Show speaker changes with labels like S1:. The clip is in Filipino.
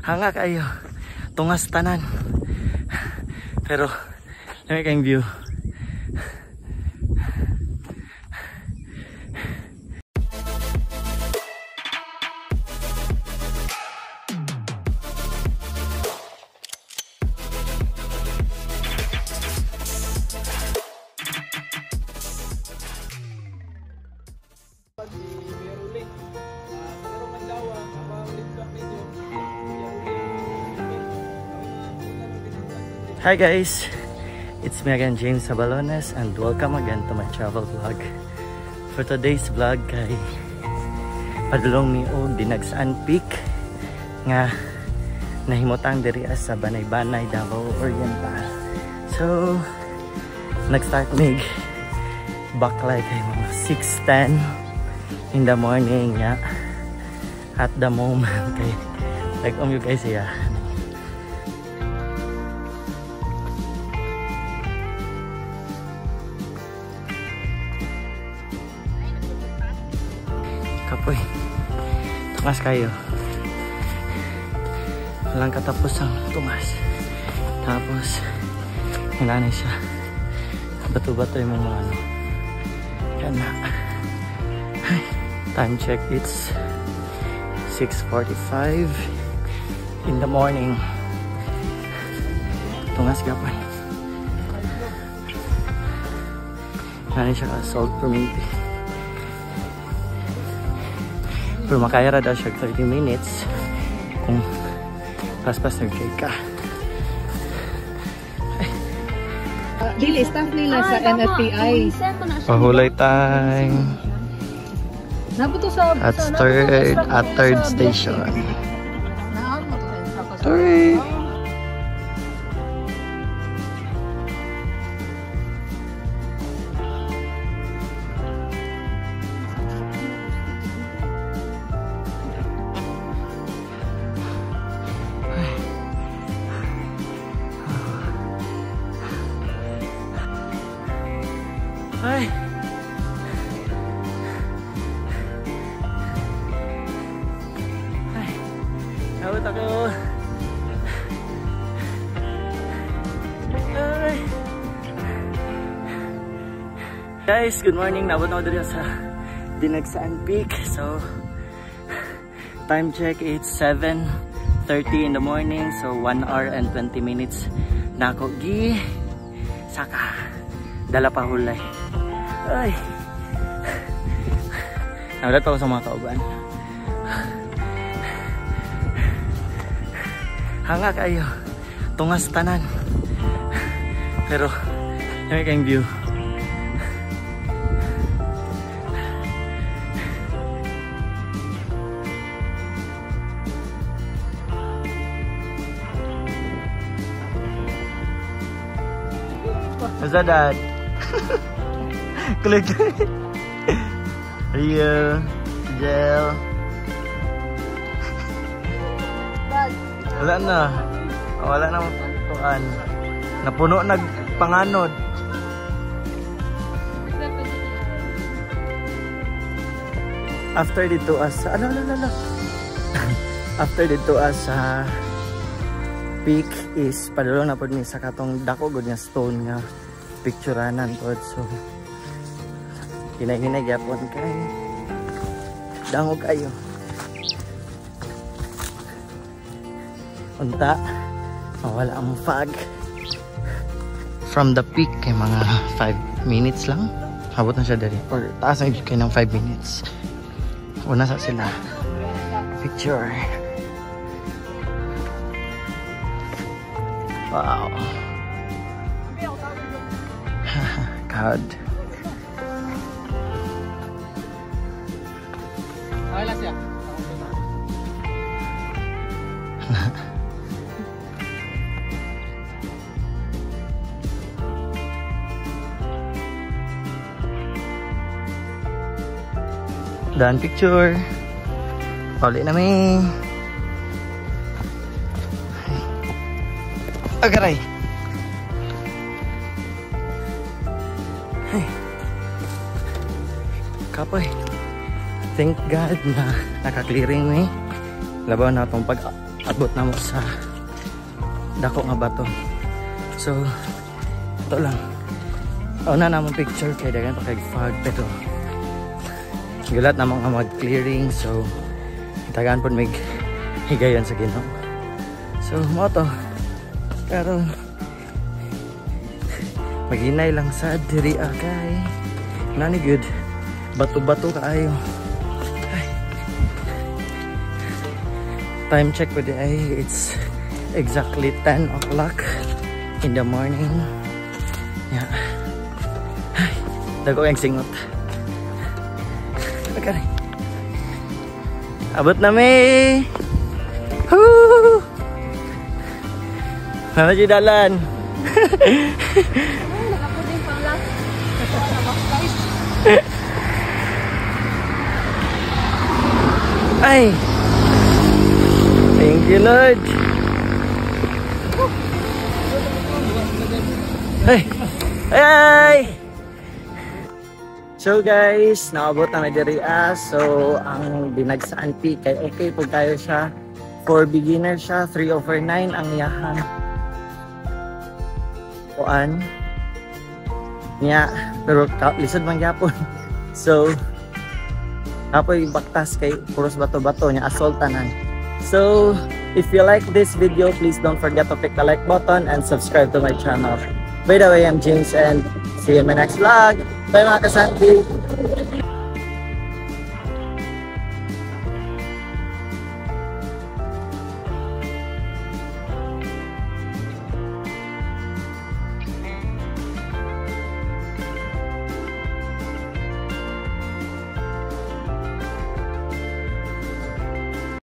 S1: Hanga kayo. Tungas tanan. Pero, lami kayong view. Hi guys, it's me again, James Sabalones, and welcome again to my travel vlog. For today's vlog kay padulong mi og Dinagsaan Peak nga nahimutang diri sa Banay-Banay, Davao Oriental. So nag-start mig baklay kay mga 6:10 in the morning nga. At the moment kay like you guys siya. Kapoy, tungas kayo. Walang katapos ang tungas. Tapos hinanay siya. Bato-bato yung mga ano. Yan na. Time check, it's 6:45 in the morning. Tungas kapoy. Hinanay siya ka salt permiti. Pero makaya daw siya 30 minutes kung pas-pas nag-cake ka.
S2: Dili, staff nila sa NFPI.
S1: Pahulay time. At third station. Third. Ay. Ay. Awit ako. Ay. Guys, good morning. Nabot na ako dito sa Dinagsaan Peak. So, time check, it's 7:30 in the morning. So, 1 hour and 20 minutes na ako saka dala pa hulay. Ay. Nawalat pa ako sa mga kauban. Hanga kayo. Tungas tanan. Pero, lami kayong view. What's that, Dad? Click. Rio, Gel. Wala na. Wala na mapunuan. Napuno nagpanganod. After dito after dito sa peak is padulong na po ni sa katong dako gud nga stone nga picturanan po. So hinay-hinay gyapon kay dangog kayo. Unta wala ang fog from the peak kay mga 5 minutes lang. Habot na siya dali or taas na kay ng 5 minutes. Una sa sila picture. Wow. God. Dan picture. Pauli na mi. Agaray. Hey. Kapoy. Thank God na naka-clearing mi. Labaw na itong abot na mo sa dako nga bato. So ito lang, una na mong picture kay dagan pa kay fog, pero gulat na mga mag-clearing, so tagaan po may higayon sa Ginoo. So mo to, pero maginay lang sa diri kay nani good bato-bato kaayo. Time check po di ay it's exactly 10 o'clock in the morning. Yeah. Ay, dago yung singot. Okay. Abot na may. Woo! Ano si dalan? Ay! Thank you, Lord. Hey! Hey! So guys, naabot na may diri. So ang Dinagsaan Peak kay okay po tayo siya. For beginner siya, 3/9 ang yahan. Kuan. Nya, pero lisod man gyapon. So apoy baktas kay puros bato-bato nya asoltanan. So if you like this video, please don't forget to click the like button and subscribe to my channel. By the way, I'm James and see you in my next vlog. Bye mga kasanti!